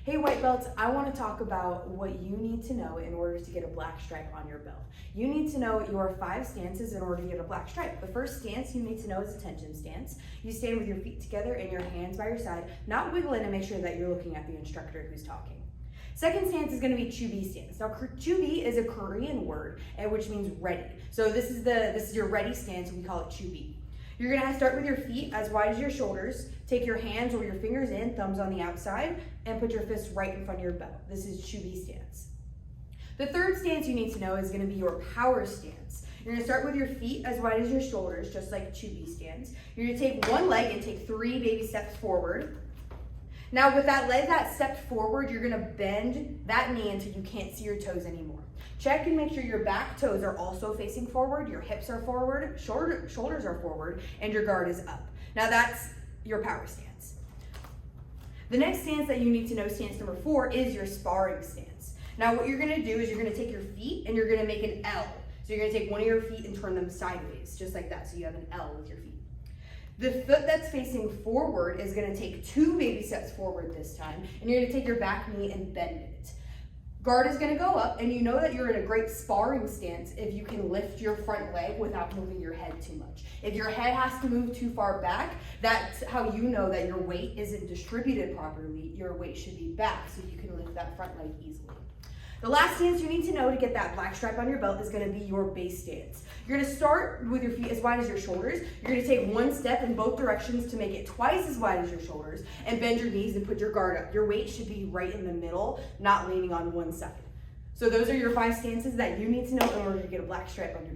Hey white belts, I want to talk about what you need to know in order to get a black stripe on your belt. You need to know your 5 stances in order to get a black stripe. The first stance you need to know is attention stance. You stand with your feet together and your hands by your side, not wiggling, to make sure that you're looking at the instructor who's talking. Second stance is going to be chubi stance. Now chubi is a Korean word which means ready. So this is your ready stance, and we call it chubi. You're gonna start with your feet as wide as your shoulders. Take your hands or your fingers in, thumbs on the outside, and put your fists right in front of your belt. This is chubi stance. The third stance you need to know is gonna be your power stance. You're gonna start with your feet as wide as your shoulders, just like chubi stance. You're gonna take one leg and take 3 baby steps forward. Now with that leg that stepped forward, you're gonna bend that knee until you can't see your toes anymore. Check and make sure your back toes are also facing forward, your hips are forward, shoulders are forward, and your guard is up. Now that's your power stance. The next stance that you need to know, stance number 4, is your sparring stance. Now what you're gonna do is you're gonna take your feet and you're gonna make an L. So you're gonna take one of your feet and turn them sideways, just like that, so you have an L with your feet. The foot that's facing forward is gonna take 2 baby steps forward this time, and you're gonna take your back knee and bend it. Guard is gonna go up, and you know that you're in a great sparring stance if you can lift your front leg without moving your head too much. If your head has to move too far back, that's how you know that your weight isn't distributed properly. Your weight should be back so you can lift that front leg easily. The last stance you need to know to get that black stripe on your belt is gonna be your base stance. You're gonna start with your feet as wide as your shoulders. You're gonna take one step in both directions to make it twice as wide as your shoulders, and bend your knees and put your guard up. Your weight should be right in the middle, not leaning on one side. So those are your 5 stances that you need to know in order to get a black stripe on your belt.